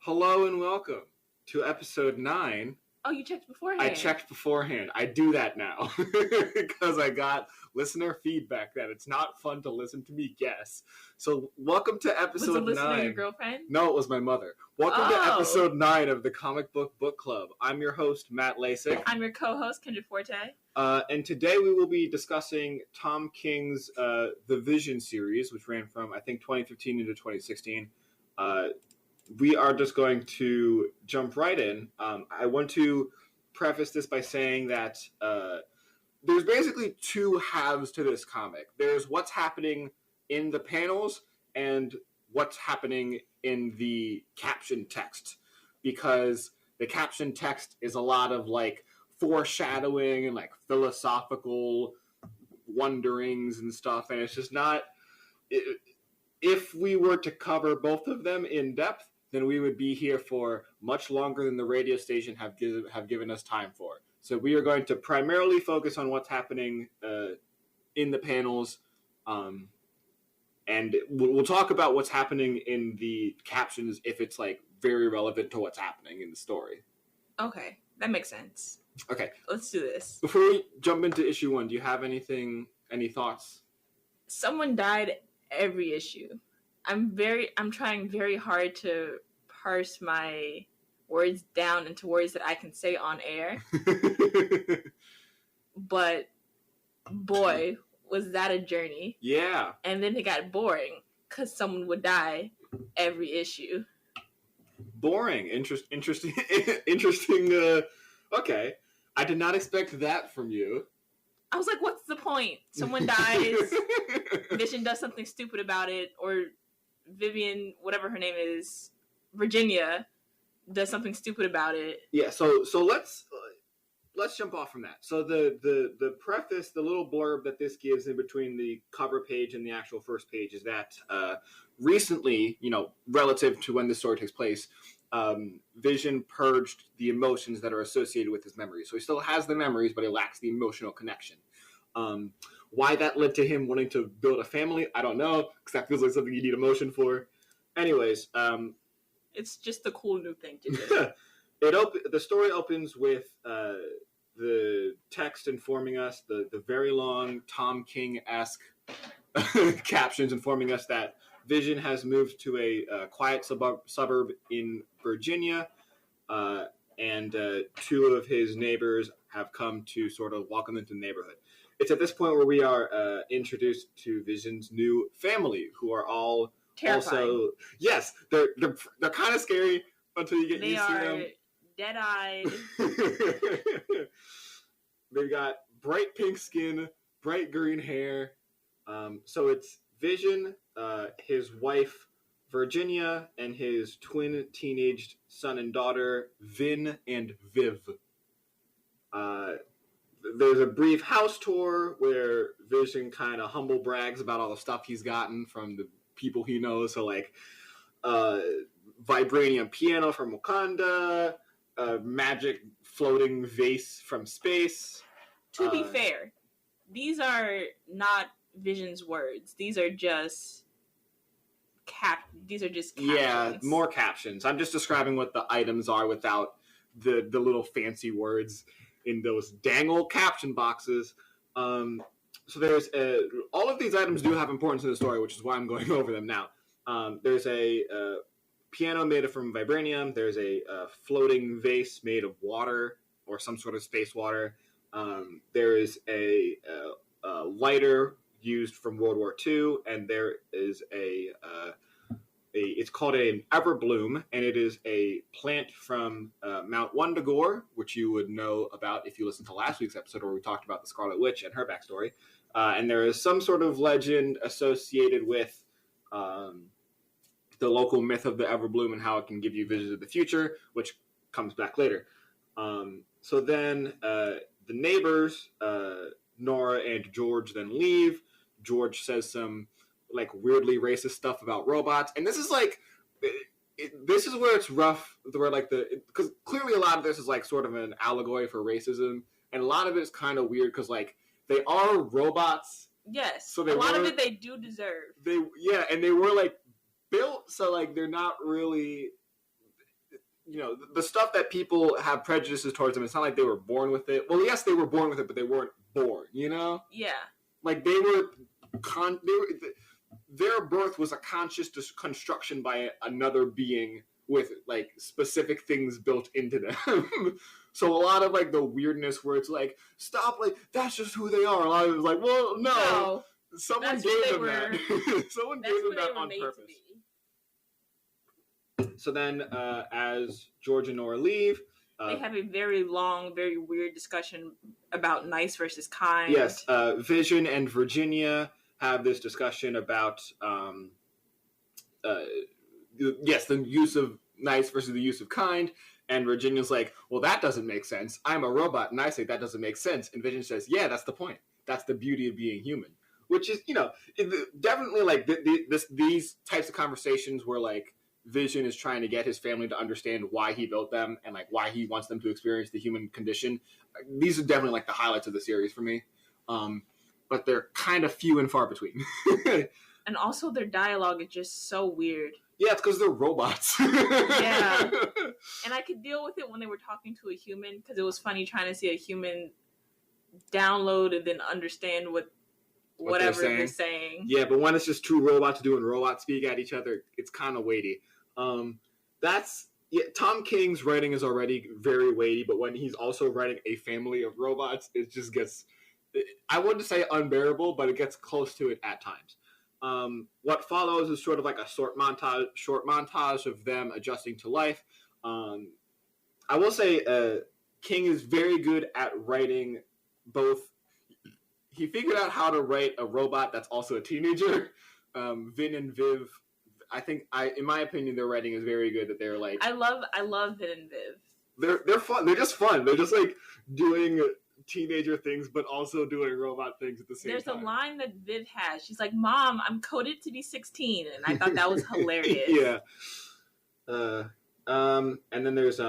Hello and welcome to episode 9. Oh, you checked beforehand. I checked beforehand. I do that now because I got listener feedback that it's not fun to listen to me guess. So welcome to episode 9. Was the listener your girlfriend? No, it was my mother. Welcome to episode 9 of the Comic Book Book Club. I'm your host, Matt Lasik. I'm your co-host, Kendra Forte. And today we will be discussing Tom King's The Vision series, which ran from, I think, 2015 into 2016. We are just going to jump right in. I want to preface this by saying that there's basically two halves to this comic. There's what's happening in the panels and what's happening in the caption text. Because the caption text is a lot of like foreshadowing and like philosophical wonderings and stuff. And it's just not... If we were to cover both of them in depth, then we would be here for much longer than the radio station have given us time for. So we are going to primarily focus on what's happening in the panels, and we'll talk about what's happening in the captions if it's like very relevant to what's happening in the story. Okay, that makes sense. Okay, let's do this. Before we jump into issue 1, do you have any thoughts? Someone died every issue. I'm trying very hard to parse my words down into words that I can say on air. But boy, was that a journey. Yeah. And then it got boring because someone would die every issue. Boring. Interesting. Okay. I did not expect that from you. I was like, what's the point? Someone dies, Vision does something stupid about it, or Vivian, whatever her name is, Virginia, does something stupid about it. Yeah, so let's jump off from that. So the preface, the little blurb that this gives in between the cover page and the actual first page is that recently, relative to when this story takes place, Vision purged the emotions that are associated with his memories. So he still has the memories, but he lacks the emotional connection. Why that led to him wanting to build a family, I don't know, because that feels like something you need emotion for. Anyways, it's just a cool new thing to do. The story opens with the text informing us, the very long Tom King-esque captions informing us that Vision has moved to a quiet suburb in Virginia, and two of his neighbors have come to sort of welcome him to the neighborhood. It's at this point where we are introduced to Vision's new family, who are all terrifying. Also... Yes, they're kind of scary until you get used to them. They are dead-eyed. They've got bright pink skin, bright green hair. So it's Vision, his wife Virginia, and his twin teenaged son and daughter Vin and Viv. There's a brief house tour where Vision kind of humble brags about all the stuff he's gotten from the people he knows. So like vibranium piano from Wakanda, magic floating vase from space. To be fair, these are not Vision's words. These are just captions. Yeah, more captions. I'm just describing what the items are without the little fancy words in those dang old caption boxes. So there's all of these items do have importance in the story, which is why I'm going over them now. There's a piano made from vibranium. There's a floating vase made of water or some sort of space water. There is a lighter used from World War II, and there is it's called an Everbloom, and it is a plant from Mount Wundagore, which you would know about if you listened to last week's episode where we talked about the Scarlet Witch and her backstory. And there is some sort of legend associated with the local myth of the Everbloom and how it can give you visions of the future, which comes back later. So then the neighbors, Nora and George, then leave. George says some like weirdly racist stuff about robots, and this is like this is where it's rough, where like because clearly a lot of this is like sort of an allegory for racism, and a lot of it is kind of weird because like they are robots. Yes, so a lot of it they do deserve. And they were like built so like they're not really the stuff that people have prejudices towards them. It's not like they were born with it. Well, yes, they were born with it, but they weren't born. Yeah. Like they were their birth was a conscious construction by another being with like specific things built into them. So a lot of like the weirdness where it's like, stop, like that's just who they are. A lot of it was like, well, no. Someone gave them that. Someone gave them that on purpose. So then, as George and Nora leave, they have a very long, very weird discussion about nice versus kind. Yes, Vision and Virginia have this discussion about, the use of nice versus the use of kind. And Virginia's like, well, that doesn't make sense. I'm a robot, and I say that doesn't make sense. And Vision says, yeah, that's the point. That's the beauty of being human. Which is, definitely like these types of conversations where like Vision is trying to get his family to understand why he built them and like why he wants them to experience the human condition. These are definitely like the highlights of the series for me. But they're kind of few and far between. And also their dialogue is just so weird. Yeah, it's because they're robots. Yeah. And I could deal with it when they were talking to a human because it was funny trying to see a human download and then understand whatever they're saying. Yeah, but when it's just two robots doing robot speak at each other, it's kind of weighty. Tom King's writing is already very weighty, but when he's also writing a family of robots, it just gets, I wouldn't say unbearable, but it gets close to it at times. What follows is sort of like a short montage of them adjusting to life. I will say King is very good at writing both. He figured out how to write a robot that's also a teenager. Vin and Viv, in my opinion, their writing is very good. That they're like, I love Vin and Viv. They're fun. They're just fun. They're just like doing teenager things, but also doing robot things at the same time. There's a line that Viv has. She's like, "Mom, I'm coded to be 16," and I thought that was hilarious. Yeah. And then there's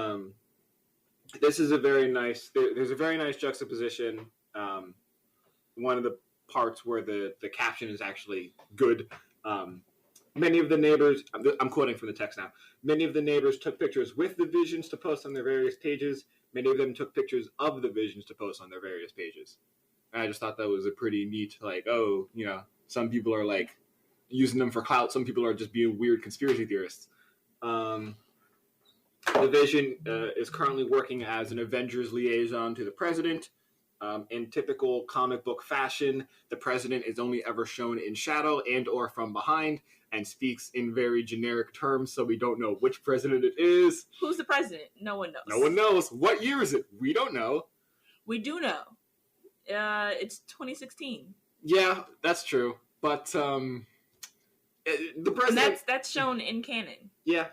this is a very nice. There's a very nice juxtaposition. One of the parts where the caption is actually good. Many of the neighbors, I'm quoting from the text now, many of the neighbors took pictures with the visions to post on their various pages. Many of them took pictures of the visions to post on their various pages. And I just thought that was a pretty neat, like, some people are like using them for clout. Some people are just being weird conspiracy theorists. The Vision is currently working as an Avengers liaison to the president. In typical comic book fashion, the president is only ever shown in shadow and or from behind and speaks in very generic terms, so we don't know which president it is. Who's the president? No one knows. No one knows. What year is it? We don't know. We do know. It's 2016. Yeah, that's true. But the president... And that's shown in canon. Yeah.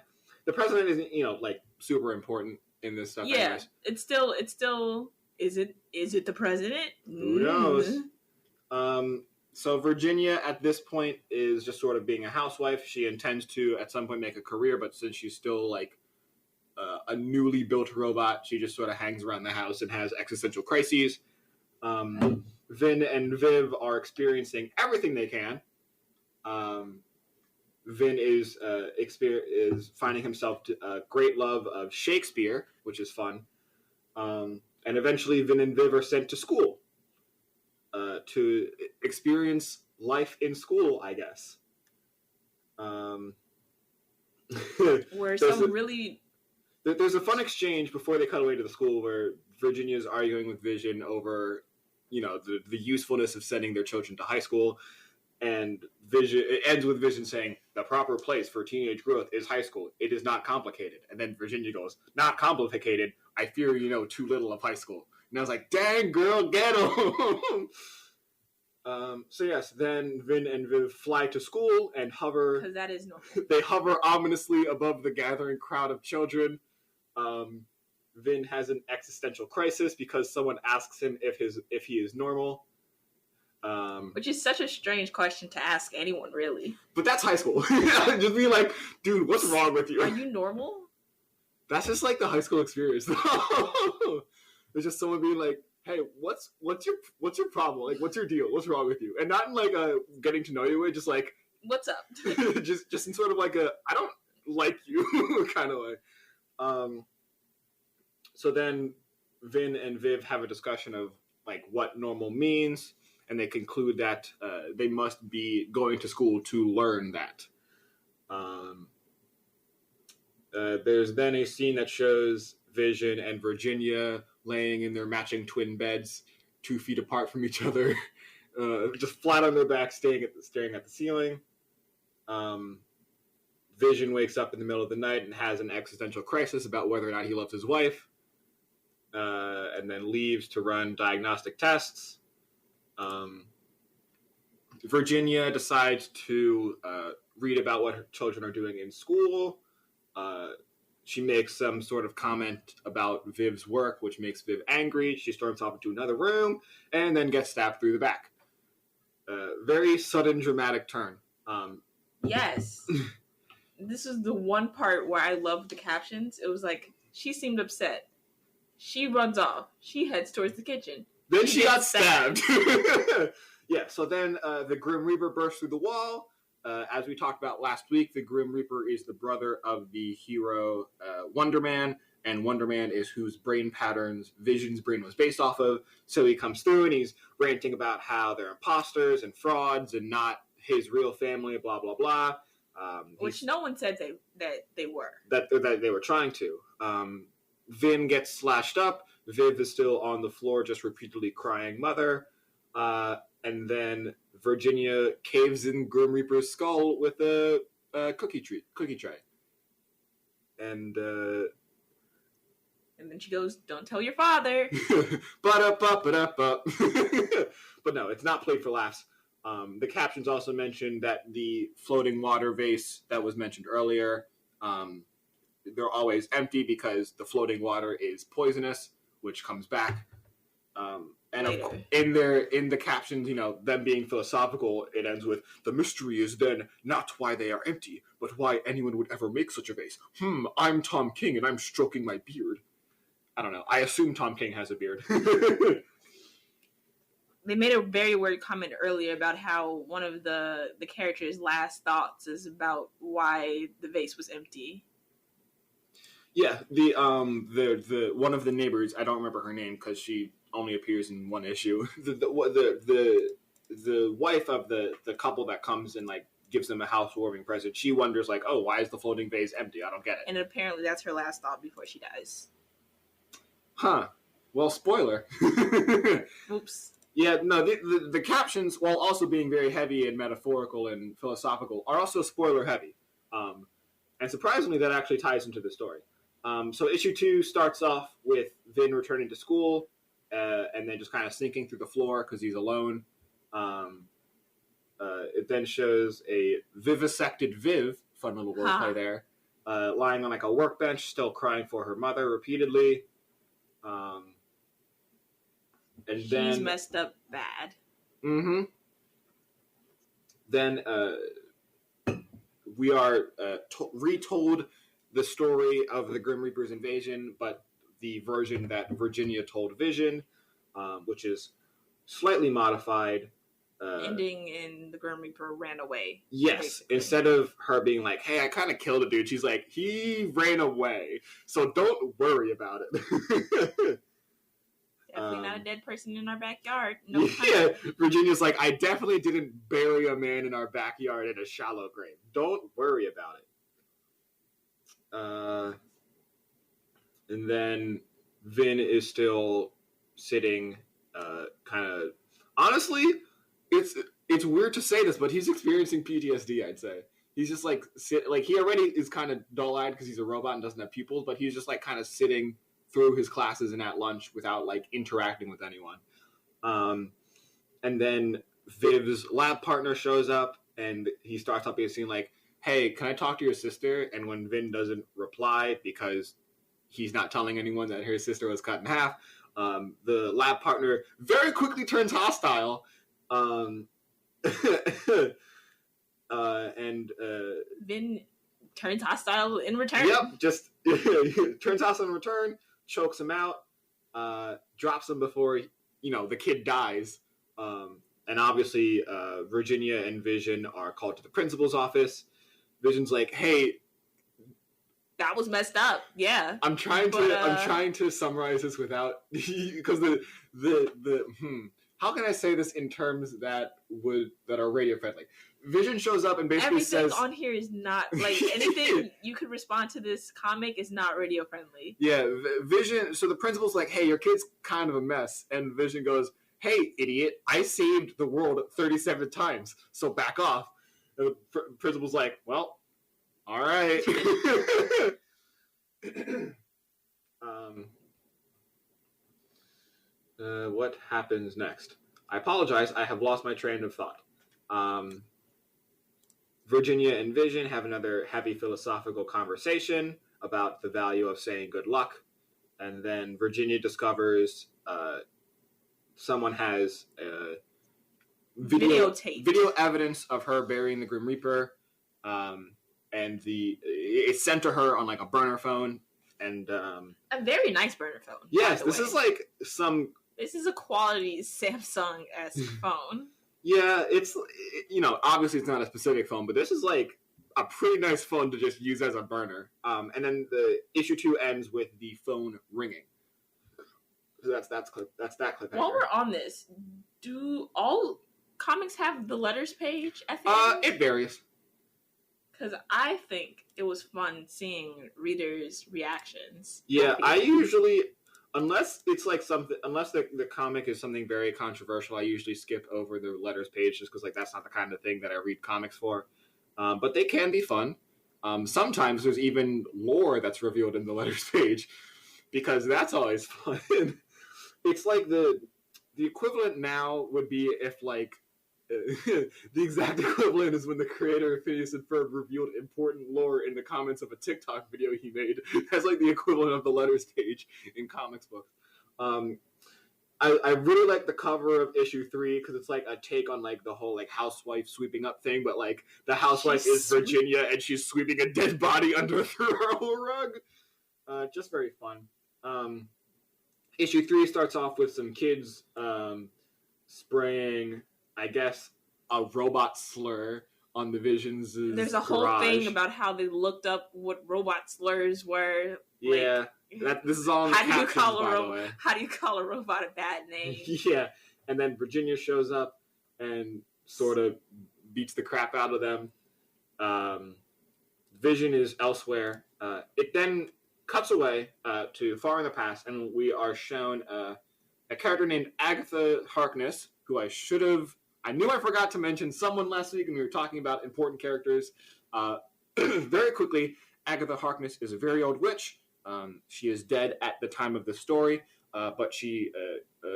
The president isn't, like, super important in this stuff. Yeah. Anyways. It's still... Is it the president? Who knows? So Virginia at this point is just sort of being a housewife. She intends to at some point make a career, but since she's still like a newly built robot, she just sort of hangs around the house and has existential crises. Vin and Viv are experiencing everything they can. Vin is finding himself a great love of Shakespeare, which is fun. And eventually Vin and Viv are sent to school to experience life in school, I guess. Where there's a fun exchange before they cut away to the school where Virginia's arguing with Vision over, the usefulness of sending their children to high school. And it ends with Vision saying, the proper place for teenage growth is high school. It is not complicated. And then Virginia goes, not complicated. I fear you know too little of high school. And I was like, dang, girl, get him. So yes, then Vin and Viv fly to school and hover. Because that is normal. They hover ominously above the gathering crowd of children. Vin has an existential crisis because someone asks him if he is normal. Which is such a strange question to ask anyone, really. But that's high school. Just be like, dude, what's wrong with you? Are you normal? That's just like the high school experience. There's just someone being like, hey, what's your problem? Like, what's your deal? What's wrong with you? And not in like a getting to know you way, just like, what's up? just in sort of like a I don't like you kind of way. So then Vin and Viv have a discussion of like what normal means, and they conclude that they must be going to school to learn that. There's then a scene that shows Vision and Virginia laying in their matching twin beds, 2 feet apart from each other, just flat on their back, staring at the ceiling. Vision wakes up in the middle of the night and has an existential crisis about whether or not he loves his wife, and then leaves to run diagnostic tests. Virginia decides to read about what her children are doing in school. She makes some sort of comment about Viv's work, which makes Viv angry. She storms off into another room and then gets stabbed through the back. Very sudden, dramatic turn. Yes. This is the one part where I loved the captions. It was like, she seemed upset. She runs off. She heads towards the kitchen. Then she got stabbed. Yeah, so then the Grim Reaper bursts through the wall. As we talked about last week, the Grim Reaper is the brother of the hero Wonder Man, and Wonder Man is whose brain patterns Vision's brain was based off of. So he comes through and he's ranting about how they're imposters and frauds and not his real family, blah, blah, blah. Which no one said that they were. That they were trying to. Vin gets slashed up. Viv is still on the floor just repeatedly crying mother. And then Virginia caves in Grim Reaper's skull with a cookie tray. And then she goes, "Don't tell your father." But no, it's not played for laughs. The captions also mentioned that the floating water vase that was mentioned earlier, they're always empty because the floating water is poisonous, which comes back. And in the captions, them being philosophical, it ends with, "The mystery is then not why they are empty, but why anyone would ever make such a vase. I'm Tom King and I'm stroking my beard." I don't know. I assume Tom King has a beard. They made a very weird comment earlier about how one of the characters' last thoughts is about why the vase was empty. Yeah, the one of the neighbors, I don't remember her name because she only appears in one issue. The wife of the couple that comes and like gives them a housewarming present, she wonders like, "Oh, why is the floating vase empty? I don't get it." And apparently that's her last thought before she dies. Huh. Well, spoiler. Oops. Yeah, no, the captions, while also being very heavy and metaphorical and philosophical, are also spoiler heavy. And surprisingly, that actually ties into the story. So issue 2 starts off with Vin returning to school, and then just kind of sneaking through the floor because he's alone. It then shows a vivisected Viv, fun little wordplay there, lying on like a workbench, still crying for her mother repeatedly. And she's messed up bad. Mm-hmm. Then we are retold the story of the Grim Reaper's invasion, but the version that Virginia told Vision, which is slightly modified. Ending in the Grim Reaper ran away. Yes. Basically. Instead of her being like, "Hey, I kind of killed a dude," she's like, "He ran away, so don't worry about it." Definitely not a dead person in our backyard. No. Yeah, Virginia's like, "I definitely didn't bury a man in our backyard in a shallow grave. Don't worry about it." And then Vin is still sitting, kind of. Honestly, it's weird to say this, but he's experiencing PTSD. I'd say he's just like he already is kind of dull-eyed because he's a robot and doesn't have pupils, but he's just like kind of sitting through his classes and at lunch without like interacting with anyone. And then Viv's lab partner shows up and he starts up a scene like, "Hey, can I talk to your sister?" And when Vin doesn't reply because he's not telling anyone that his sister was cut in half, the lab partner very quickly turns hostile. And Vin turns hostile in return. Yep, just turns hostile in return, chokes him out, drops him before the kid dies. And obviously, Virginia and Vision are called to the principal's office. Vision's like, "Hey, That was messed up. Yeah. I'm trying to summarize this without because how can I say this in terms that are radio friendly? Vision shows up and basically everything says on here is not like anything you could respond to this comic is not radio friendly. Yeah, Vision. So the principal's like, "Hey, your kid's kind of a mess," and Vision goes, "Hey, idiot! I saved the world 37 times, so back off." And the principal's like, "Well, all right." What happens next? I apologize. I have lost my train of thought. Virginia and Vision have another heavy philosophical conversation about the value of saying good luck. And then Virginia discovers someone has video evidence of her burying the Grim Reaper. And it's sent to her on like a burner phone. And a very nice burner phone. Yes, this is like this is a quality Samsung-esque phone. Yeah, it's obviously it's not a specific phone, but this is like a pretty nice phone to just use as a burner. And then the issue 2 ends with the phone ringing. So that's that clip. While we're on this, do all comics have the letters page at the end? It varies. Because I think it was fun seeing readers' reactions. Yeah, I usually, unless it's like something, unless the comic is something very controversial, I usually skip over the letters page just because like that's not the kind of thing that I read comics for. But they can be fun. Sometimes there's even lore that's revealed in the letters page because that's always fun. It's like the equivalent now would be if like the exact equivalent is when the creator of Phineas and Ferb revealed important lore in the comments of a TikTok video he made. That's like the equivalent of the letters page in comics books. I really like the cover of issue 3 because it's like a take on like the whole like housewife sweeping up thing, but like the housewife is Virginia and she's sweeping a dead body under a throw rug. Just very fun. Issue 3 starts off with some kids spraying, I guess, a robot slur on the Visions' There's a whole thing about how they looked up what robot slurs were. Yeah, this is all in the captions, by the way. How do you call a robot a bad name? Yeah, and then Virginia shows up and sort of beats the crap out of them. Vision is elsewhere. It then cuts away to far in the past, and we are shown a character named Agatha Harkness, who I knew I forgot to mention someone last week when we were talking about important characters. Very quickly, Agatha Harkness is a very old witch. She is dead at the time of the story, but she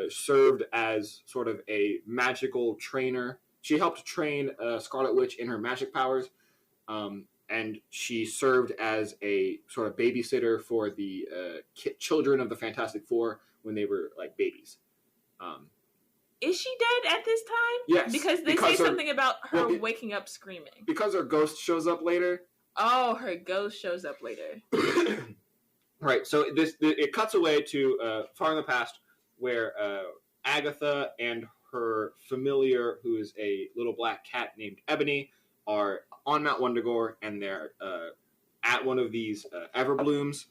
served as sort of a magical trainer. She helped train Scarlet Witch in her magic powers, and she served as a sort of babysitter for the children of the Fantastic Four when they were like babies. Is she dead at this time? Yes. Because they say something about her waking up screaming. Because her ghost shows up later. Oh, her ghost shows up later. Right. So it cuts away to far in the past where Agatha and her familiar, who is a little black cat named Ebony, are on Mount Wundagore, and they're at one of these Everblooms.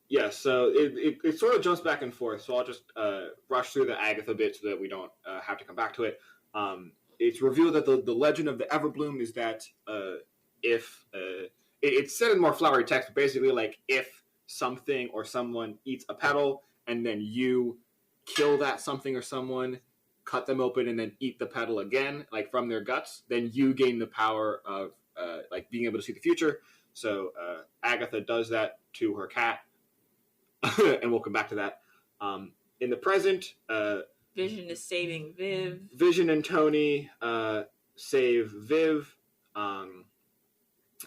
Yeah, so it sort of jumps back and forth, so I'll just rush through the Agatha bit so that we don't have to come back to it. It's revealed that the legend of the Everbloom is that if it's said in more flowery text, but basically like if something or someone eats a petal and then you kill that something or someone, cut them open and then eat the petal again, like from their guts, then you gain the power of like being able to see the future. So Agatha does that to her cat. And we'll come back to that. In the present, Vision is saving Viv. Vision and Tony save Viv.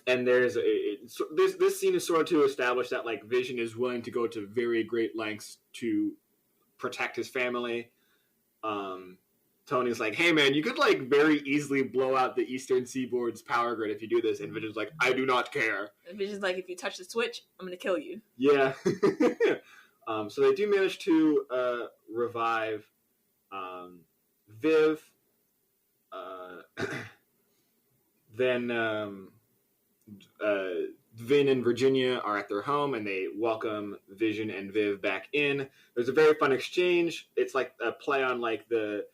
And there's this scene is sort of to establish that like Vision is willing to go to very great lengths to protect his family. Tony's like, hey man, you could like very easily blow out the Eastern Seaboard's power grid if you do this. And Vision's like, I do not care. And Vision's like, if you touch the switch, I'm going to kill you. Yeah. So they do manage to revive Viv. then Vin and Virginia are at their home, and they welcome Vision and Viv back in. There's a very fun exchange. It's like a play on like the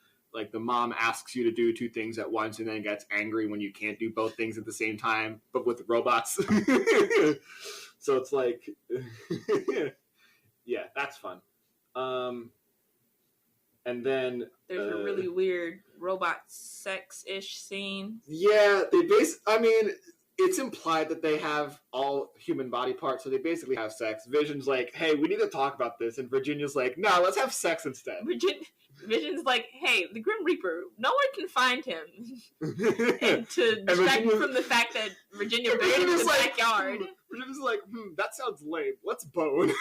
mom asks you to do two things at once and then gets angry when you can't do both things at the same time, but with robots. So it's like, yeah, that's fun. And then there's a really weird robot sex-ish scene. Yeah, I mean, it's implied that they have all human body parts, so they basically have sex. Vision's like, hey, we need to talk about this. And Virginia's like, no, let's have sex instead. Vision's like, hey, the Grim Reaper, no one can find him. And to distract you from the fact that Virginia buried him in the backyard. Virginia's like, that sounds lame. Let's bone.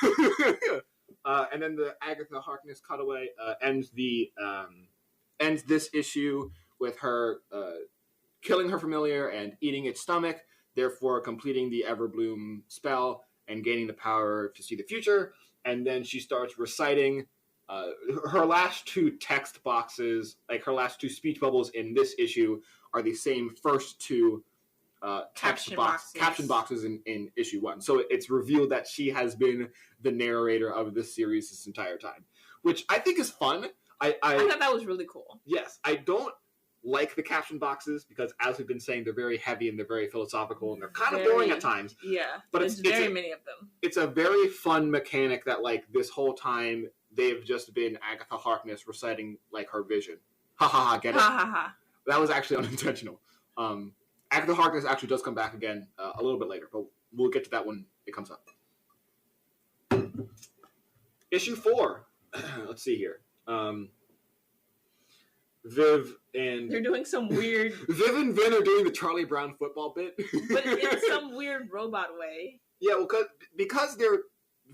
And then the Agatha Harkness cutaway ends this issue with her killing her familiar and eating its stomach, therefore completing the Everbloom spell and gaining the power to see the future. And then she starts reciting her last two text boxes, like her last two speech bubbles in this issue, are the same first two caption boxes in issue 1. So it's revealed that she has been the narrator of this series this entire time, which I think is fun. I thought that was really cool. Yes, I don't like the caption boxes because, as we've been saying, they're very heavy and they're very philosophical and they're kind of boring at times. Yeah, but there's very many of them. It's a very fun mechanic that, like, this whole time they've just been Agatha Harkness reciting like her vision. Ha ha ha! Get it? Ha ha ha! That was actually unintentional. Agatha Harkness actually does come back again a little bit later, but we'll get to that when it comes up. Issue 4. Let's see here. Viv and... They're doing some weird... Viv and Vin are doing the Charlie Brown football bit. But in some weird robot way. Yeah, well, because they're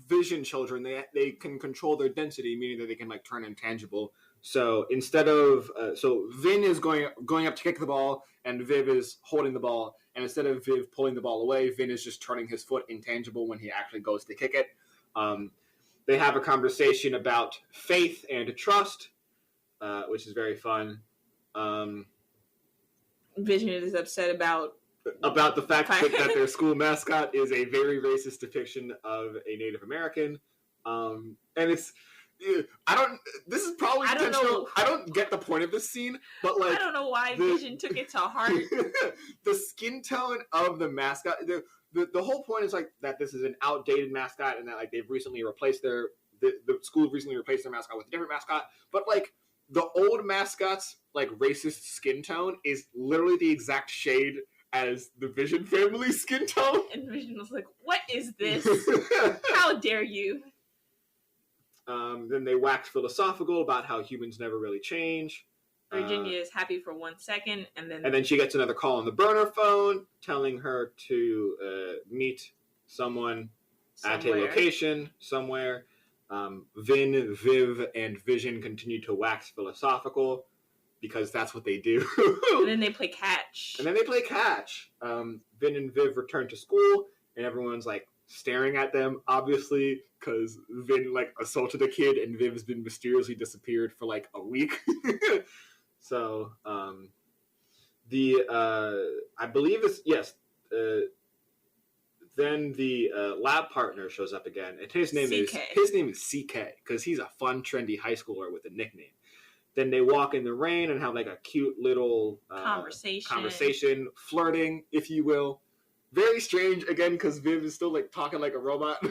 Vision children, they can control their density, meaning that they can, like, turn intangible. So instead of... so Vin is going up to kick the ball, and Viv is holding the ball. And instead of Viv pulling the ball away, Vin is just turning his foot intangible when he actually goes to kick it. They have a conversation about faith and trust, which is very fun. Vision is upset about the fact that their school mascot is a very racist depiction of a Native American. And it's... This is probably intentional. I don't get the point of this scene, but like... I don't know why Vision took it to heart. The skin tone of the mascot... The whole point is like that this is an outdated mascot and that like they've recently replaced the school recently replaced their mascot with a different mascot. But like the old mascot's like racist skin tone is literally the exact shade as the Vision family skin tone. And Vision was like, "What is this? How dare you?" Then they wax philosophical about how humans never really change. Virginia is happy for 1 second, and then she gets another call on the burner phone telling her to meet someone at a location somewhere. Vin, Viv, and Vision continue to wax philosophical because that's what they do. And then they play catch. Vin and Viv return to school, and everyone's like staring at them, obviously, because Vin like assaulted a kid, and Viv's been mysteriously disappeared for like a week. So, I believe it's, yes, then the lab partner shows up again, and his name is CK, because he's a fun, trendy high schooler with a nickname. Then they walk in the rain and have like a cute little conversation, flirting, if you will. Very strange, again, because Viv is still like talking like a robot.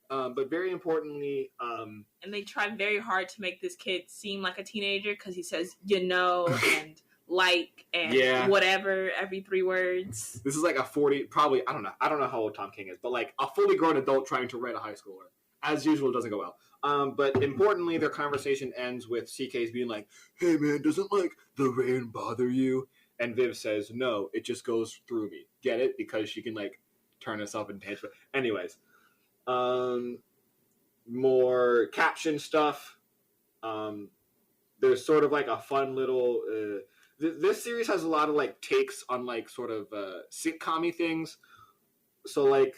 But very importantly... and they try very hard to make this kid seem like a teenager because he says, and like, and whatever, every 3 words. This is like a 40, probably, I don't know how old Tom King is, but like a fully grown adult trying to write a high schooler. As usual, it doesn't go well. But importantly, their conversation ends with CK's being like, "Hey man, doesn't like the rain bother you?" And Viv says, "No, it just goes through me." Get it? Because she can like turn herself intangible. Anyways. More caption stuff. There's sort of like a fun little this series has a lot of like takes on like sort of sitcom-y things. So like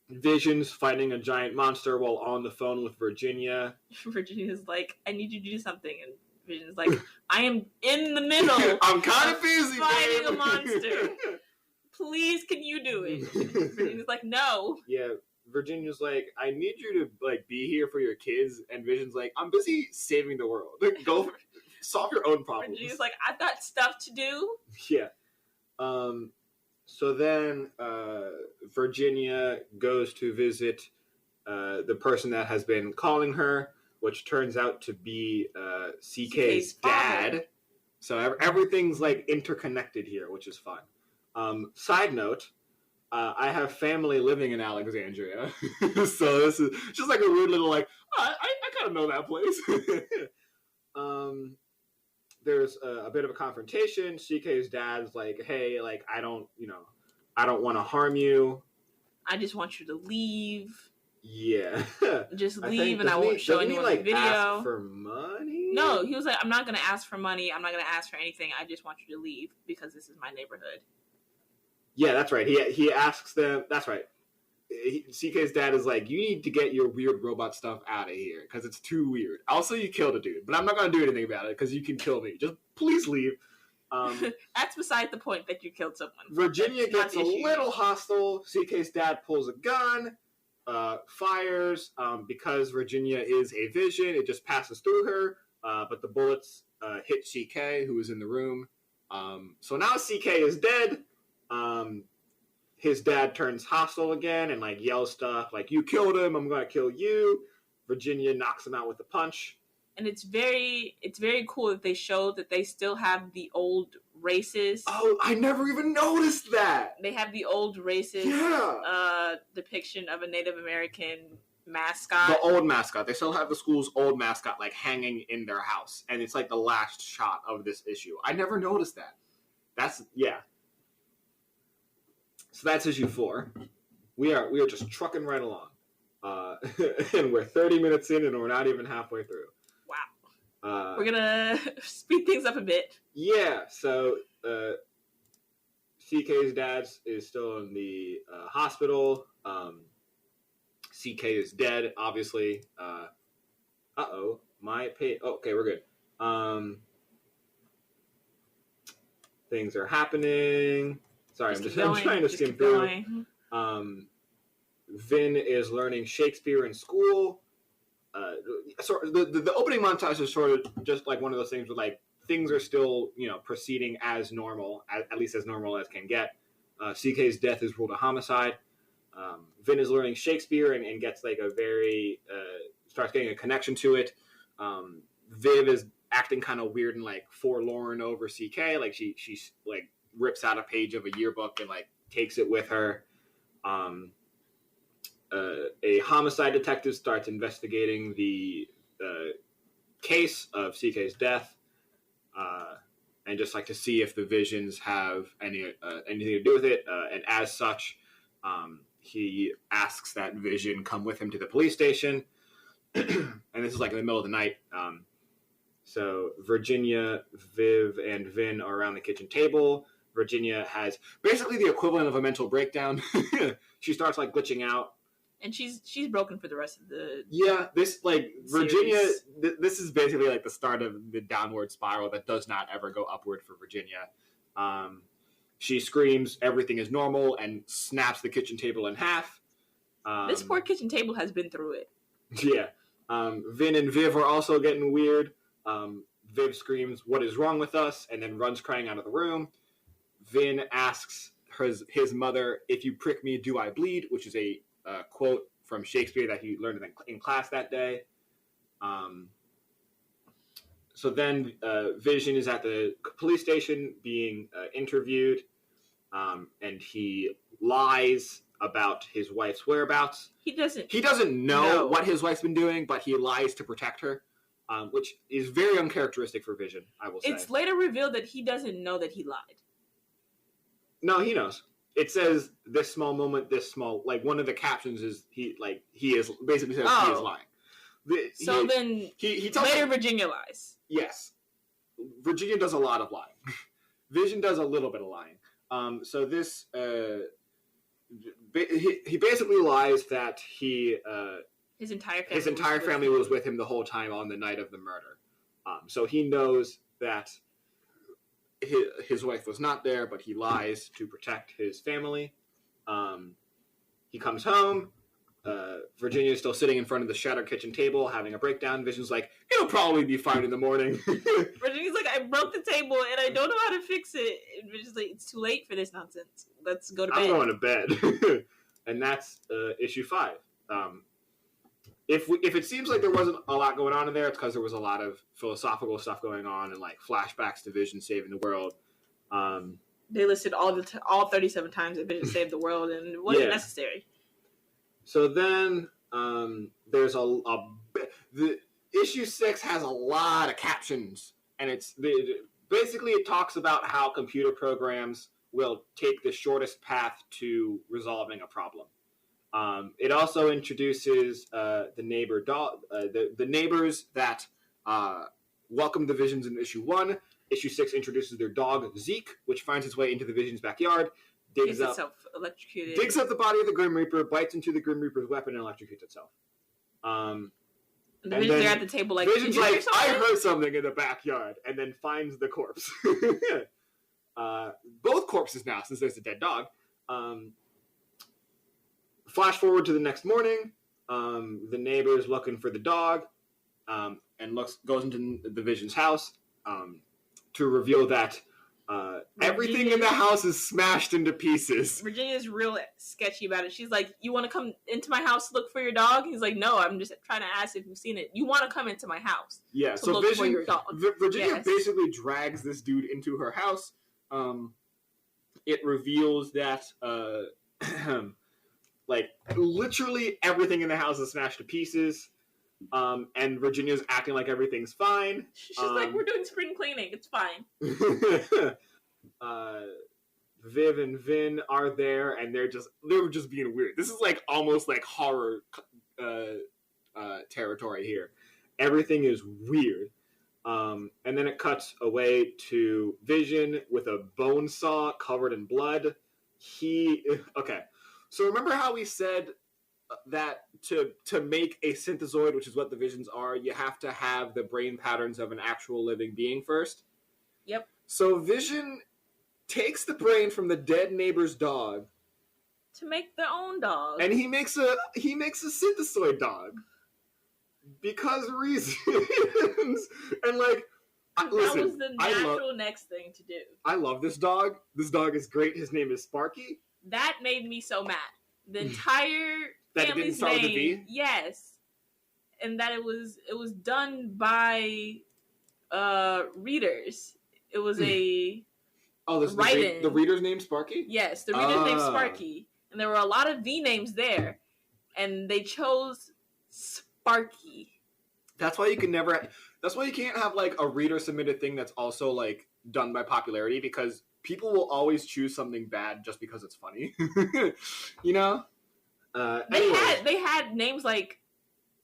Vision's fighting a giant monster while on the phone with Virginia. Virginia's like, "I need you to do something," and Vision's like, I am in the middle. I'm kind of busy, fighting babe. a monster. Please, can you do it? Virginia's like, no. Yeah, Virginia's like, I need you to like be here for your kids, and Vision's like, I'm busy saving the world. Like, go solve your own problems. Virginia's like, I've got stuff to do. Yeah. So then Virginia goes to visit the person that has been calling her, which turns out to be CK's dad. Father. So everything's like interconnected here, which is fun. Side note, I have family living in Alexandria. So this is just like a weird little like, I kind of know that place. There's a bit of a confrontation. CK's dad's like, hey, like, I don't want to harm you. I just want you to leave. Yeah. Just leave and I won't show anyone the video. Ask for money? No, he was like, I'm not going to ask for money. I'm not going to ask for anything. I just want you to leave because this is my neighborhood. Yeah, that's right. He asks them. That's right. CK's dad is like, you need to get your weird robot stuff out of here because it's too weird. Also, you killed a dude, but I'm not going to do anything about it because you can kill me. Just please leave. That's beside the point that you killed someone. Virginia gets a little hostile. CK's dad pulls a gun, fires. Because Virginia is a vision, it just passes through her. But the bullets hit CK, who is in the room. So now CK is dead. His dad turns hostile again and like yells stuff like, you killed him, I'm gonna kill you. Virginia knocks him out with a punch. And it's very cool that they showed that they still have the old races. Oh, I never even noticed that. They have the old races depiction of a Native American mascot. The old mascot. They still have the school's old mascot like hanging in their house. And it's like the last shot of this issue. I never noticed that. So that's issue 4. We are just trucking right along. And we're 30 minutes in and we're not even halfway through. Wow. We're going to speed things up a bit. Yeah, so CK's dad is still in the hospital. CK is dead, obviously. My page. Okay, we're good. Things are happening. Sorry, I'm trying to skim through. Vin is learning Shakespeare in school. The opening montage is sort of just like one of those things where like things are still proceeding as normal, at least as normal as can get. CK's death is ruled a homicide. Vin is learning Shakespeare and gets like starts getting a connection to it. Viv is acting kind of weird and like forlorn over CK. Like she's like rips out a page of a yearbook and like takes it with her. A homicide detective starts investigating the case of CK's death, and just like to see if the visions have anything to do with it. And as such, he asks that vision come with him to the police station. And this is like in the middle of the night. So Virginia, Viv, and Vin are around the kitchen table. Virginia has basically the equivalent of a mental breakdown. She starts like glitching out. And she's broken for the rest of the this like series. Virginia. This is basically like the start of the downward spiral that does not ever go upward for Virginia. She screams, "Everything is normal," and snaps the kitchen table in half. This poor kitchen table has been through it. Yeah. Vin and Viv are also getting weird. Viv screams, "What is wrong with us?" and then runs crying out of the room. Vin asks his mother, "If you prick me, do I bleed?" which is a quote from Shakespeare that he learned in class that day. So then Vision is at the police station being interviewed, and he lies about his wife's whereabouts. He doesn't know what his wife's been doing, but he lies to protect her, which is very uncharacteristic for Vision, I will say. It's later revealed that he doesn't know that he lied. No, he knows. It says this small moment, this small, like one of the captions is he is basically says he is lying. He later Virginia lies. Yes. Virginia does a lot of lying. Vision does a little bit of lying. So this, he basically lies that his entire family was with him the whole time on the night of the murder. So he knows that his wife was not there, but he lies to protect his family. He comes home. Virginia's still sitting in front of the shattered kitchen table having a breakdown. Vision's like, it'll probably be fine in the morning. Virginia's like, I broke the table and I don't know how to fix it. And Vision's like, it's too late for this nonsense. Let's go to bed. I'm going to bed. And that's issue 5. If it seems like there wasn't a lot going on in there, it's because there was a lot of philosophical stuff going on and like flashbacks to Vision saving the world. They listed all 37 times that Vision saved the world, and it wasn't necessary. So then there's the issue 6 has a lot of captions, and basically it talks about how computer programs will take the shortest path to resolving a problem. It also introduces the neighbor dog, the neighbors that welcome the Visions in issue 1. Issue 6 introduces their dog Zeke, which finds its way into the Vision's backyard. Digs up the body of the Grim Reaper, bites into the Grim Reaper's weapon, and electrocutes itself. The Visions are at the table like, Vision's like, I heard something in the backyard, and then finds the corpse. Both corpses now, since there's a dead dog. Flash forward to the next morning. The neighbor is looking for the dog, and goes into the Vision's house to reveal that everything in the house is smashed into pieces. Virginia's real sketchy about it. She's like, you want to come into my house to look for your dog? He's like, no, I'm just trying to ask if you've seen it. You want to come into my house to look for your dog. Virginia basically drags this dude into her house. It reveals that like literally everything in the house is smashed to pieces. And Virginia's acting like everything's fine. She's like, we're doing spring cleaning. It's fine. Viv and Vin are there, and they were just being weird. This is like almost like horror territory here. Everything is weird. And then it cuts away to Vision with a bone saw covered in blood. So remember how we said that to make a synthezoid, which is what the Visions are, you have to have the brain patterns of an actual living being first? Yep. So Vision takes the brain from the dead neighbor's dog to make their own dog, and he makes a synthezoid dog because reasons. And like, that was the natural next thing to do. I love this dog. This dog is great. His name is Sparky. That made me so mad. The entire family's name, yes, and that it was done by readers. It was a the reader's name Sparky. Yes, the reader's name Sparky, and there were a lot of V names there, and they chose Sparky. That's why you can't have like a reader submitted thing that's also like done by popularity, because people will always choose something bad just because it's funny. You know? They had names like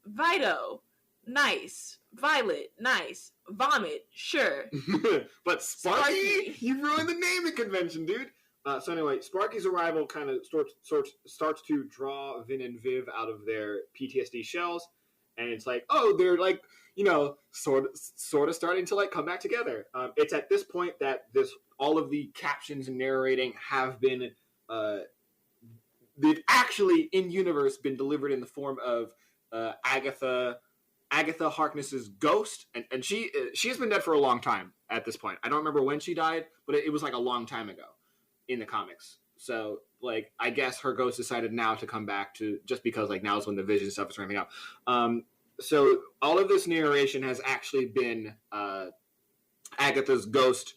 Vito, nice. Violet, nice. Vomit, sure. But Sparky, you ruined the naming convention, dude. So anyway, Sparky's arrival kind of starts to draw Vin and Viv out of their PTSD shells, and it's like, oh, they're like, you know, sort of starting to like come back together. It's at this point that all of the captions and narrating have been they've actually in universe been delivered in the form of Agatha Harkness's ghost, and she has been dead for a long time at this point. I don't remember when she died, but it was like a long time ago in the comics. So like, I guess her ghost decided now to come back to, just because like now is when the Vision stuff is ramping up. So all of this narration has actually been Agatha's ghost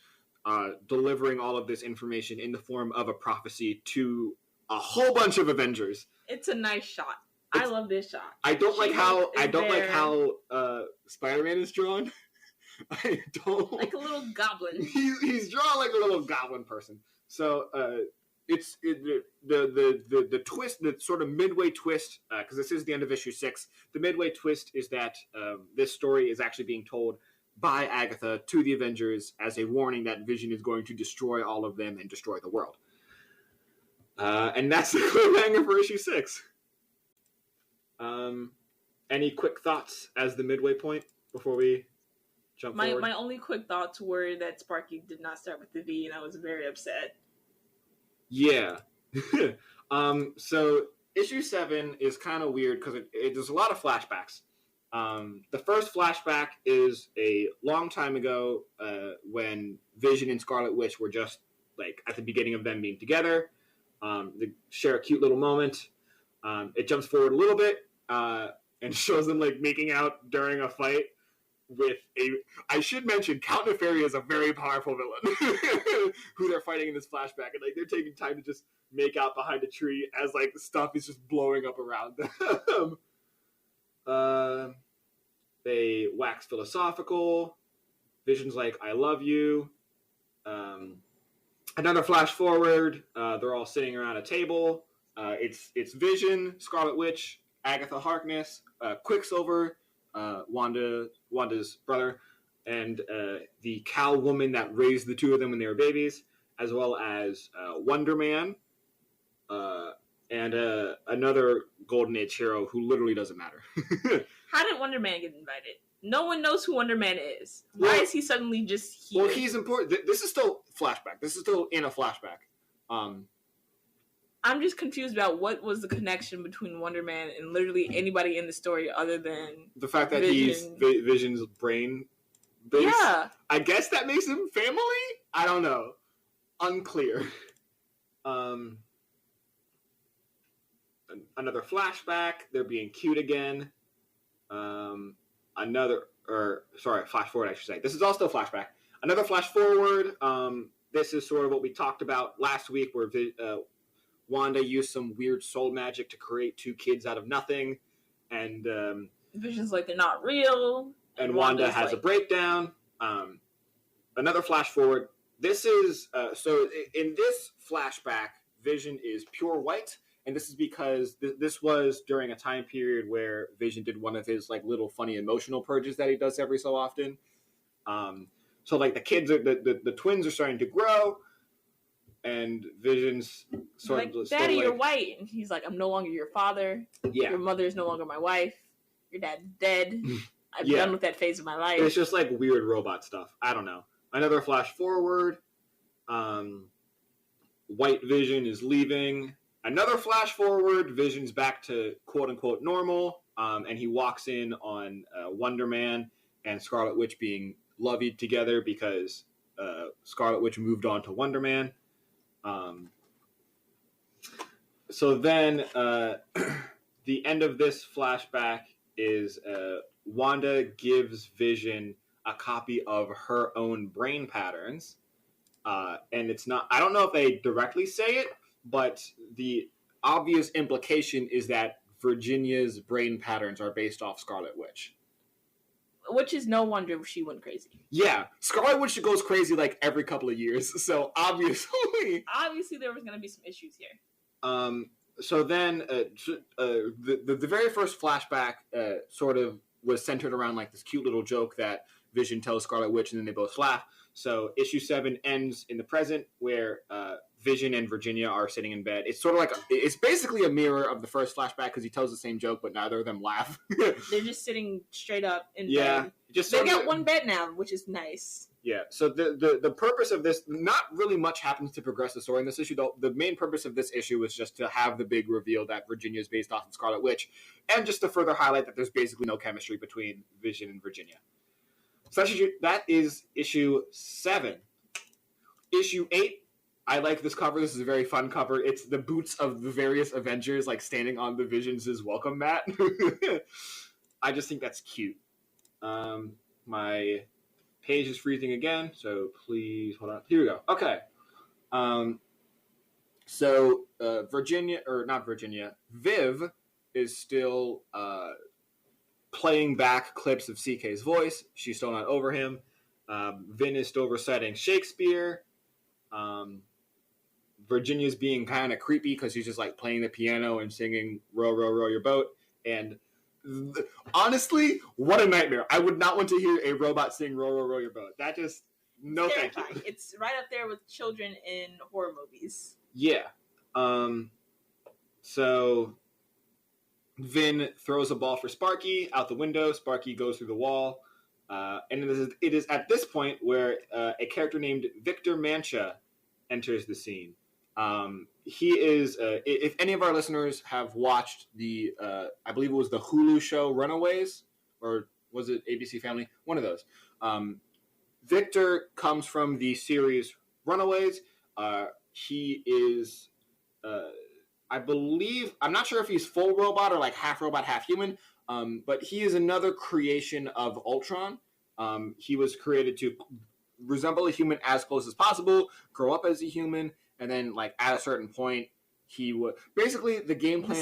delivering all of this information in the form of a prophecy to a whole bunch of Avengers. It's a nice shot. I love this shot. I don't like how Spider-Man is drawn. I don't like a little goblin. He's drawn like a little goblin person. So the twist, the sort of midway twist, because this is the end of issue 6. The midway twist is that this story is actually being told by Agatha to the Avengers as a warning that Vision is going to destroy all of them and destroy the world. And that's the cliffhanger for issue 6. Any quick thoughts as the midway point before we jump My forward. my only quick thoughts were that Sparky did not start with the V, and I was very upset. Yeah. So issue 7 is kind of weird because there's a lot of flashbacks. The first flashback is a long time ago when Vision and Scarlet Witch were just like at the beginning of them being together. They share a cute little moment. It jumps forward a little bit and shows them like making out during a fight with I should mention Count Nefaria is a very powerful villain who they're fighting in this flashback, and like they're taking time to just make out behind a tree as like stuff is just blowing up around them. They wax philosophical. Vision's like, I love you. Another flash forward. They're all sitting around a table. It's Vision, Scarlet Witch, Agatha Harkness, Quicksilver, Wanda's brother, and the cow woman that raised the two of them when they were babies, as well as Wonder Man, and another Golden Age hero who literally doesn't matter. How did Wonder Man get invited? No one knows who Wonder Man is. Why is he suddenly just here? Well, he's important. This is still flashback. This is still in a flashback. I'm just confused about what was the connection between Wonder Man and literally anybody in the story other than the fact that Vision. he's Vision's brain base. Yeah. I guess that makes him family? I don't know. Unclear. Another flashback. They're being cute again. Flash forward, I should say. This is all still flashback. Another flash forward. This is sort of what we talked about last week where Wanda used some weird soul magic to create two kids out of nothing. And Vision's like, they're not real. And Wanda has a breakdown. Another flash forward. This is, so in this flashback, Vision is pure white. And this is because this was during a time period where Vision did one of his like little funny emotional purges that he does every so often. So like the kids, the twins are starting to grow, and Vision's sort of Daddy, you're white, and he's like, I'm no longer your father. Yeah, your mother is no longer my wife. Your dad's dead. I'm done with that phase of my life. It's just like weird robot stuff. I don't know. Another flash forward. White Vision is leaving. Another flash forward, Vision's back to quote-unquote normal, and he walks in on Wonder Man and Scarlet Witch being lovey together because Scarlet Witch moved on to Wonder Man. So then the end of this flashback is Wanda gives Vision a copy of her own brain patterns, and it's not, I don't know if they directly say it, but the obvious implication is that Virginia's brain patterns are based off Scarlet Witch. Which is no wonder she went crazy. Yeah, Scarlet Witch goes crazy like every couple of years, so obviously... Obviously there was going to be some issues here. So then the very first flashback sort of was centered around like this cute little joke that Vision tells Scarlet Witch, and then they both laugh. So issue 7 ends in the present where Vision and Virginia are sitting in bed. It's sort of like, it's basically a mirror of the first flashback because he tells the same joke, but neither of them laugh. They're just sitting straight up in bed. They got one bed now, which is nice. Yeah, so the purpose of this, not really much happens to progress the story in this issue, though. The main purpose of this issue was just to have the big reveal that Virginia is based off of Scarlet Witch, and just to further highlight that there's basically no chemistry between Vision and Virginia. So that is issue 7. Issue 8, I like this cover. This is a very fun cover. It's the boots of the various Avengers, like, standing on the Vision's welcome mat. I just think that's cute. My page is freezing again, so please hold on. Here we go. Okay. So Viv is still playing back clips of CK's voice. She's still not over him. Vin is still reciting Shakespeare. Virginia's being kind of creepy because she's just like playing the piano and singing "Row, row, row your boat." And honestly, what a nightmare! I would not want to hear a robot sing "Row, row, row your boat." That just thank you. It's right up there with children in horror movies. Yeah. So Vin throws a ball for Sparky out the window. Sparky goes through the wall. And it is at this point where a character named Victor Mancha enters the scene. He is, if any of our listeners have watched the, I believe it was the Hulu show Runaways, or was it ABC Family? One of those. Victor comes from the series Runaways. He is, I believe, I'm not sure if he's full robot or like half robot, half human, but he is another creation of Ultron. He was created to resemble a human as close as possible, grow up as a human, and then like at a certain point, he would basically the game plan.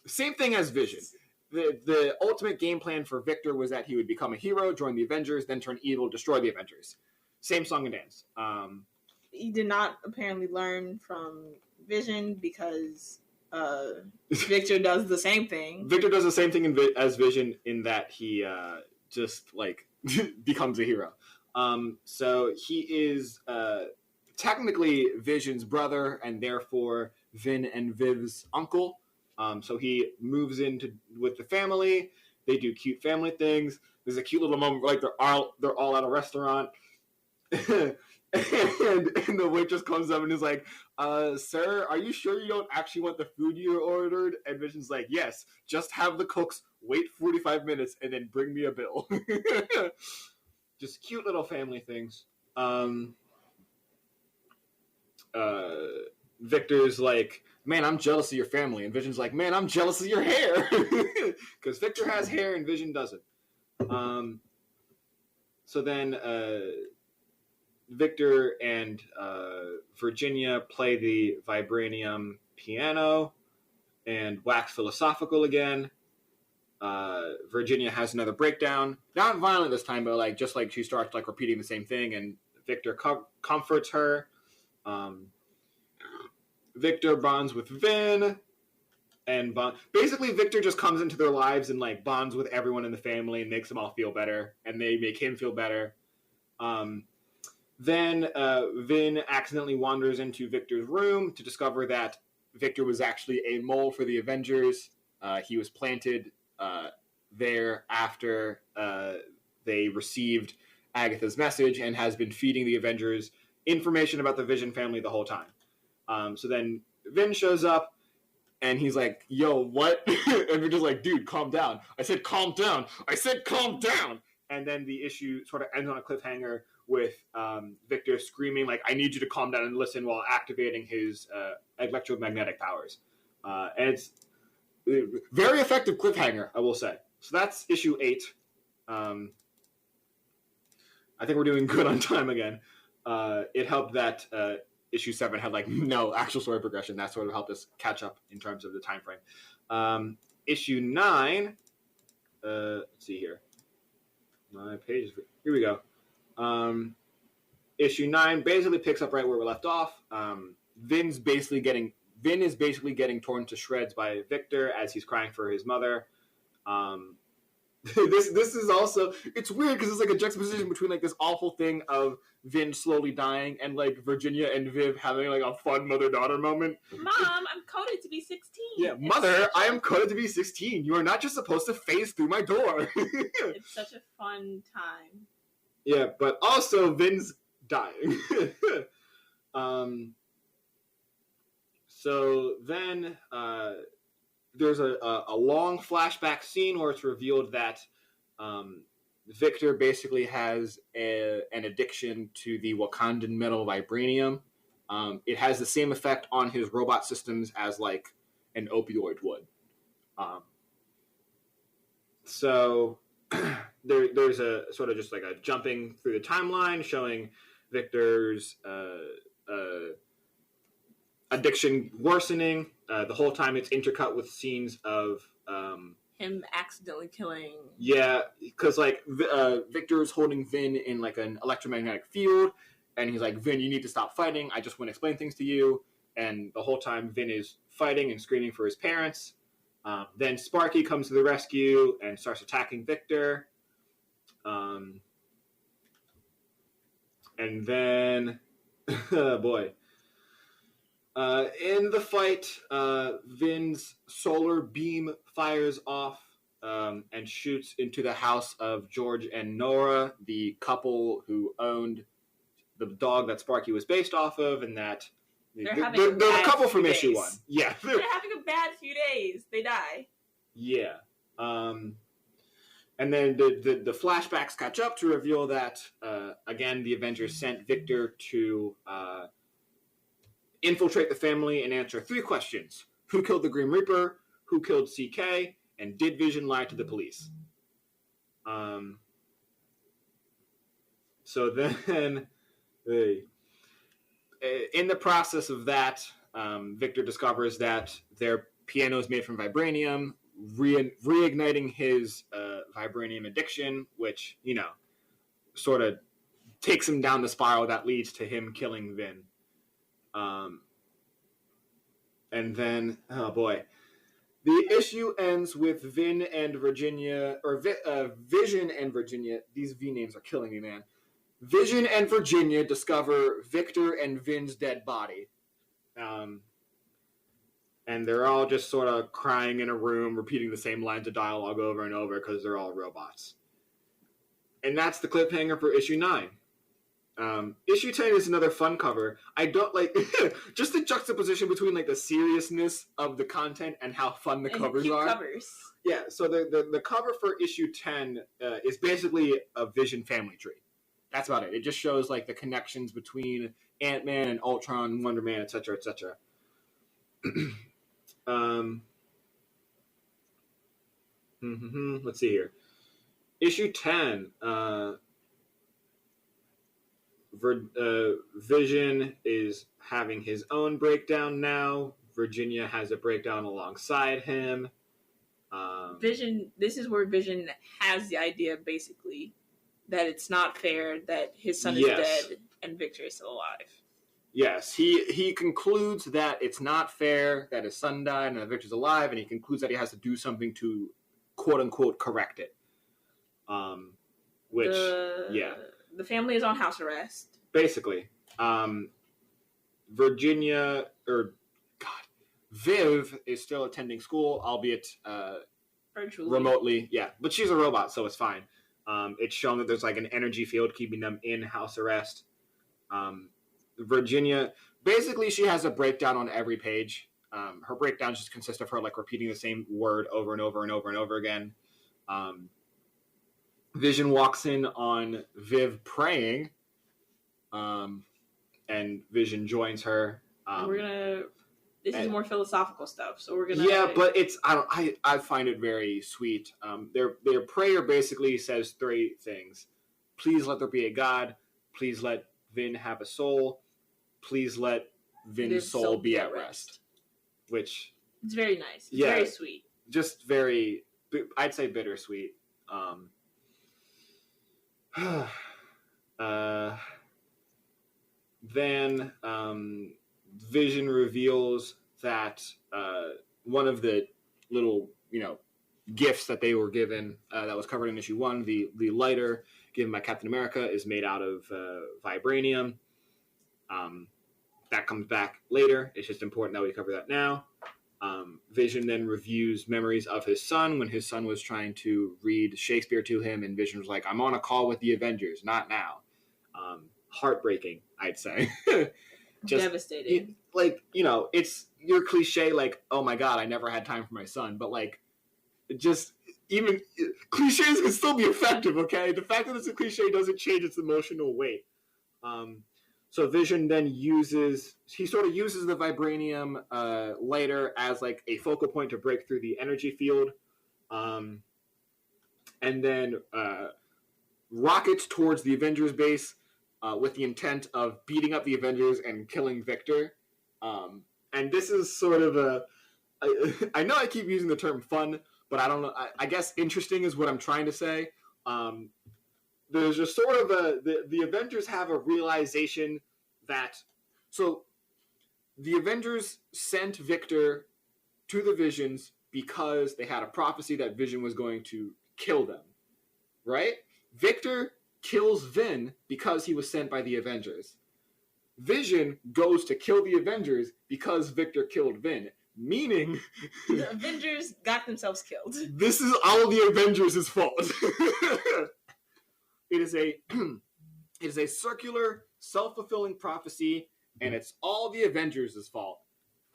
Same thing as Vision. The ultimate game plan for Victor was that he would become a hero, join the Avengers, then turn evil, destroy the Avengers. Same song and dance. He did not apparently learn from Vision because Victor does the same thing. Victor does the same thing as Vision in that he just like becomes a hero. So he is technically Vision's brother and therefore Vin and Viv's uncle. So he moves into with the family. They do cute family things. There's a cute little moment where like they're all at a restaurant. and the waitress comes up and is like, sir, are you sure you don't actually want the food you ordered? And Vision's like, yes, just have the cooks wait 45 minutes and then bring me a bill. Just cute little family things. Victor's like, man, I'm jealous of your family. And Vision's like, man, I'm jealous of your hair. Because Victor has hair and Vision doesn't. So then Victor and Virginia play the vibranium piano and wax philosophical again. Virginia has another breakdown. Not violent this time, but like just like she starts like repeating the same thing, and Victor comforts her. Victor bonds with Vin, and basically Victor just comes into their lives and like bonds with everyone in the family and makes them all feel better, and they make him feel better. Then Vin accidentally wanders into Victor's room to discover that Victor was actually a mole for the Avengers. He was planted there after they received Agatha's message and has been feeding the Avengers information about the Vision family the whole time. So then Vin shows up and he's like, yo, what? And we're just like, dude, calm down. I said calm down. I said calm down. And then the issue sort of ends on a cliffhanger with Victor screaming, like, I need you to calm down and listen while activating his electromagnetic powers. And it's a very effective cliffhanger, I will say. So that's issue 8. I think we're doing good on time again. It helped that issue 7 had like no actual story progression. That sort of helped us catch up in terms of the time frame. Issue 9. Let's see here. My page. Here we go. Issue 9 basically picks up right where we left off. Vin is basically getting torn to shreds by Victor as he's crying for his mother. This is also, it's weird because it's like a juxtaposition between like this awful thing of Vin slowly dying and like Virginia and Viv having like a fun mother-daughter moment. Mom, I'm coded to be 16. Yeah, Mother, I am coded to be 16. You are not just supposed to phase through my door. It's such a fun time. Yeah, but also Vin's dying. So then there's a long flashback scene where it's revealed that Victor basically has an addiction to the Wakandan metal vibranium. It has the same effect on his robot systems as like an opioid would. So there's a sort of just like a jumping through the timeline showing Victor's addiction worsening. The whole time it's intercut with scenes of him accidentally killing. Yeah, because like Victor's holding Vin in like an electromagnetic field, and he's like, Vin, you need to stop fighting. I just want to explain things to you. And the whole time Vin is fighting and screaming for his parents. Then Sparky comes to the rescue and starts attacking Victor. And then, oh boy. In the fight, Vin's solar beam fires off and shoots into the house of George and Nora, the couple who owned the dog that Sparky was based off of, and that they're a couple from issue days. 1. Yeah, they're having a bad few days. They die. Yeah. And then the flashbacks catch up to reveal that, again, the Avengers sent Victor to infiltrate the family and answer 3 questions. Who killed the Grim Reaper? Who killed CK? And did Vision lie to the police? So then, in the process of that, Victor discovers that their piano is made from vibranium, reigniting his vibranium addiction, which, sort of takes him down the spiral that leads to him killing Vin. And then, oh boy, the issue ends with Vin and Virginia, or Vision and Virginia. These V names are killing me, man. Vision and Virginia discover Victor and Vin's dead body. And they're all just sort of crying in a room, repeating the same lines of dialogue over and over because they're all robots. And that's the cliffhanger for issue 9. Issue 10 is another fun cover. I don't like just the juxtaposition between like the seriousness of the content and how fun the covers are. Covers. Yeah, so the cover for issue 10 is basically a Vision family tree. That's about it. It just shows like the connections between Ant-Man and Ultron, Wonder Man, etc., etc. Let's see here. Issue 10. Vision is having his own breakdown now. Virginia has a breakdown alongside him. Vision. This is where Vision has the idea, basically, that it's not fair that his son is dead and Victor is still alive. Yes, he concludes that it's not fair that his son died and that Victor's alive, and he concludes that he has to do something to quote unquote correct it. The family is on house arrest. Basically. Viv is still attending school, albeit virtually. Remotely. Yeah, but she's a robot, so it's fine. It's shown that there's like an energy field keeping them in house arrest. Virginia, basically she has a breakdown on every page. Her breakdowns just consist of her like repeating the same word over and over and over and over again. Vision walks in on Viv praying, and Vision joins her. This is more philosophical stuff, so we're gonna. Yeah, but I find it very sweet. Their prayer basically says 3 things: please let there be a God. Please let Vin have a soul. Please let Vin's soul be at rest. Which it's very nice. It's very sweet. Just very, I'd say bittersweet. Then Vision reveals that one of the little, gifts that they were given that was covered in issue 1, the lighter given by Captain America, is made out of vibranium. That comes back later. It's just important that we cover that now. Vision then reviews memories of his son when his son was trying to read Shakespeare to him, and Vision was like, I'm on a call with the Avengers, not now. Heartbreaking, I'd say. Just devastating. It's your cliche, like, oh my God, I never had time for my son. But, just even cliches can still be effective, okay? The fact that it's a cliche doesn't change its emotional weight. So Vision then uses the vibranium lighter as like a focal point to break through the energy field, and then rockets towards the Avengers base with the intent of beating up the Avengers and killing Victor. And this is sort of I know I keep using the term fun, but I don't know. I guess interesting is what I'm trying to say. There's just sort of the Avengers have a realization that, so the Avengers sent Victor to the Visions because they had a prophecy that Vision was going to kill them, right? Victor kills Vin because he was sent by the Avengers. Vision goes to kill the Avengers because Victor killed Vin. meaning the Avengers got themselves killed. This is all the Avengers' fault. It is a circular, self-fulfilling prophecy, and it's all the Avengers' fault.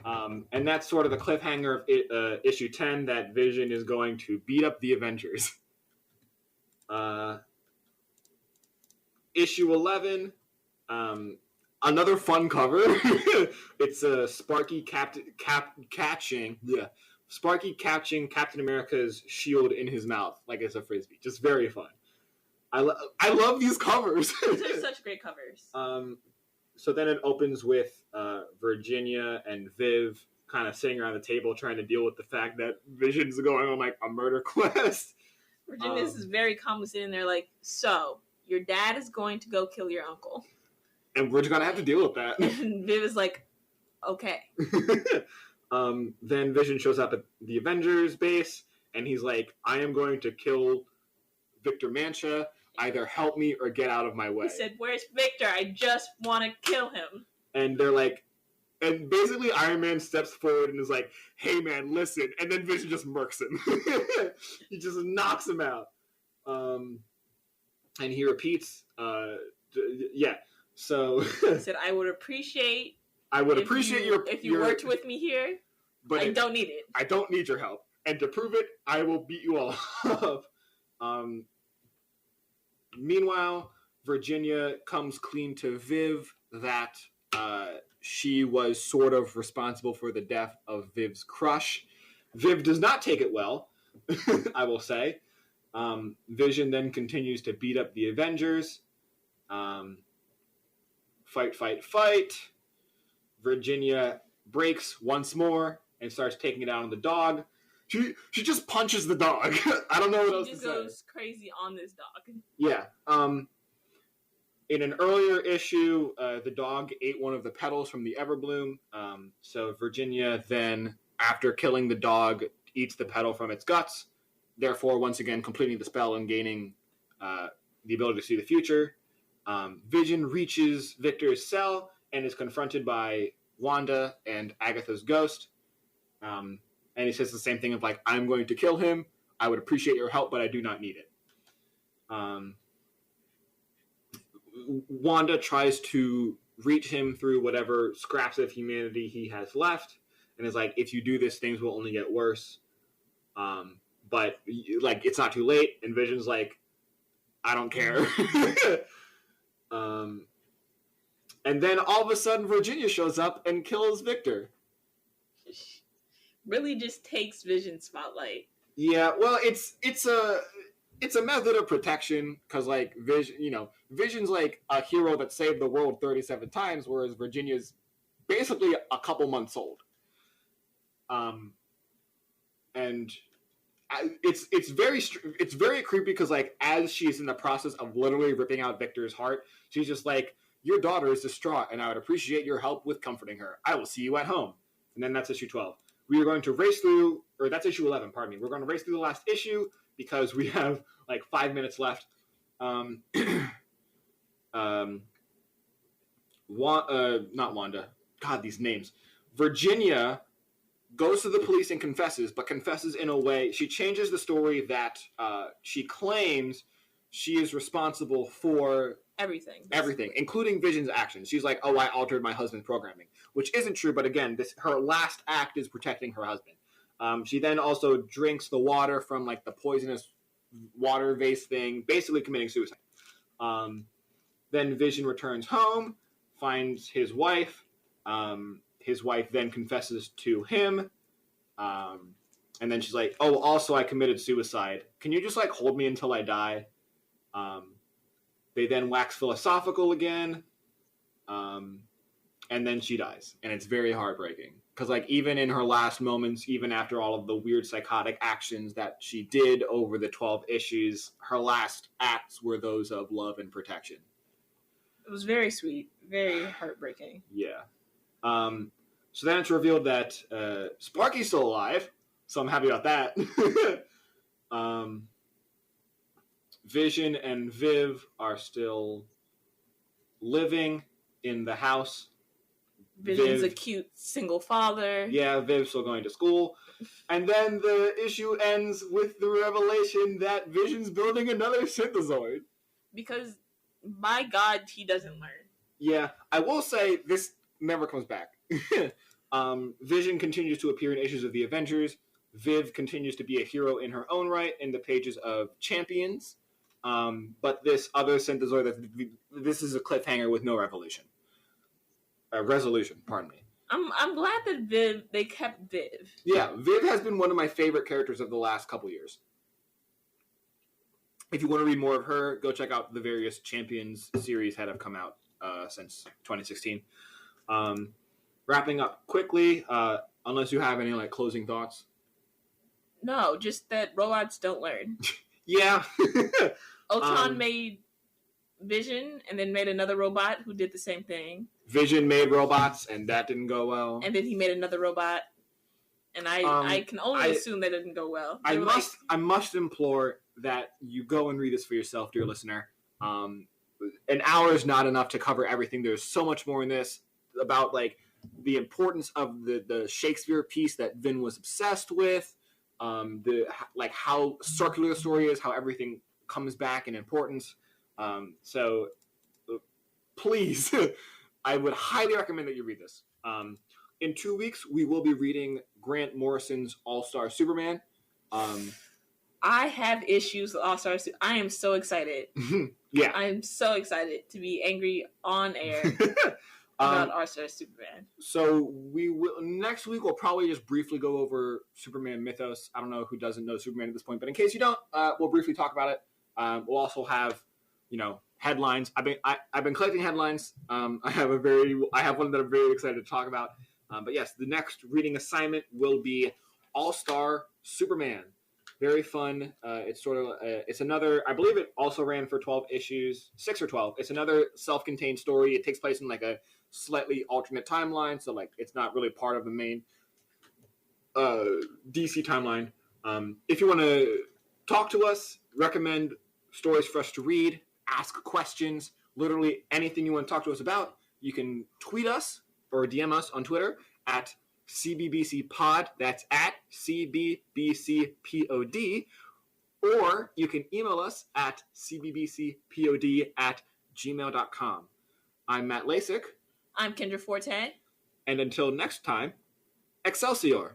And that's sort of the cliffhanger of issue 10, that Vision is going to beat up the Avengers. Issue 11, another fun cover. It's a Sparky catching Captain America's shield in his mouth like it's a frisbee. Just very fun. I love these covers. These are such great covers. So then it opens with Virginia and Viv kind of sitting around the table trying to deal with the fact that Vision's going on like a murder quest. Virginia's is very calmly sitting there like, so, your dad is going to go kill your uncle. And we're just going to have to deal with that. And Viv is like, okay. Then Vision shows up at the Avengers base, and he's like, I am going to kill Victor Mancha. Either help me or get out of my way. He said, where's Victor? I just want to kill him. And they're like, and basically Iron Man steps forward and is like, hey man, listen. And then Vision just murks him. He just knocks him out. And he repeats, so. He said, I would appreciate if you worked with me here, but I don't need it. I don't need your help. And to prove it, I will beat you all up. Meanwhile, Virginia comes clean to Viv that she was sort of responsible for the death of Viv's crush. Viv does not take it well, I will say. Vision then continues to beat up the Avengers. Fight. Virginia breaks once more and starts taking it out on the dog. She just punches the dog. I don't know what else to say. She just goes crazy on this dog. Yeah. In an earlier issue, the dog ate one of the petals from the Everbloom. So Virginia then, after killing the dog, eats the petal from its guts, therefore once again completing the spell and gaining the ability to see the future. Vision reaches Victor's cell and is confronted by Wanda and Agatha's ghost. And he says the same thing of like, I'm going to kill him. I would appreciate your help, but I do not need it. Wanda tries to reach him through whatever scraps of humanity he has left, and is like, if you do this, things will only get worse. But like, it's not too late. And Vision's like, I don't care. And then all of a sudden, Virginia shows up and kills Victor. Really just takes Vision's spotlight. Yeah, well, it's a method of protection, because like Vision's like a hero that saved the world 37 times, whereas Virginia's basically a couple months old. And it's very creepy, because like as she's in the process of literally ripping out Victor's heart, she's just like, your daughter is distraught, and I would appreciate your help with comforting her. I will see you at home. And then that's issue 12. We are going to race through, or that's issue 11, pardon me. We're going to race through the last issue because we have like 5 minutes left. Not Wanda. God, these names. Virginia goes to the police and confesses, but confesses in a way, she changes the story that she claims she is responsible for everything, including Vision's actions. She's like, oh, I altered my husband's programming, which isn't true, but again, her last act is protecting her husband. She then also drinks the water from like the poisonous water vase thing, basically committing suicide. Then Vision returns home, finds his wife. His wife then confesses to him. And then she's like, oh, also I committed suicide. Can you just like hold me until I die? They then wax philosophical again. And then she dies. And it's very heartbreaking. Because like even in her last moments, even after all of the weird psychotic actions that she did over the 12 issues, her last acts were those of love and protection. It was very sweet. Very heartbreaking. Yeah. So then it's revealed that Sparky's still alive. So I'm happy about that. Vision and Viv are still living in the house, Vision's a cute single father. Yeah, Viv's still going to school. And then the issue ends with the revelation that Vision's building another synthezoid. Because, my God, he doesn't learn. Yeah, I will say this never comes back. Vision continues to appear in issues of the Avengers. Viv continues to be a hero in her own right in the pages of Champions. But this other synthezoid, this is a cliffhanger with no resolution, pardon me. I'm glad that they kept Viv. Yeah, Viv has been one of my favorite characters of the last couple years. If you want to read more of her, go check out the various Champions series that have come out since 2016. Wrapping up quickly, unless you have any closing thoughts. No, just that robots don't learn. Yeah. Ultron made Vision and then made another robot who did the same thing. Vision made robots and that didn't go well. And then he made another robot. And I can only assume that didn't go well. I must implore that you go and read this for yourself, dear listener. An hour is not enough to cover everything. There's so much more in this about the importance of the Shakespeare piece that Vin was obsessed with. How circular the story is, how everything comes back in importance. So please, I would highly recommend that you read this. In 2 weeks, we will be reading Grant Morrison's All-Star Superman. I have issues with All-Star Superman. I am so excited. Yeah. I am so excited to be angry on air about All-Star Superman. So next week we'll probably just briefly go over Superman mythos. I don't know who doesn't know Superman at this point, but in case you don't, we'll briefly talk about it. We'll also have, headlines. I've been collecting headlines. I have one that I'm very excited to talk about. But yes, the next reading assignment will be All-Star Superman. Very fun. It's sort of it's another. I believe it also ran for 12 issues, 6 or 12. It's another self-contained story. It takes place in a slightly alternate timeline, so it's not really part of the main DC timeline. If you want to talk to us, recommend stories for us to read, ask questions, literally anything you want to talk to us about, you can tweet us or DM us on Twitter at CBBCPod. That's at CBBCPOD. Or you can email us at cbbcpod@gmail.com. I'm Matt Lasik. I'm Kendra Forte. And until next time, Excelsior!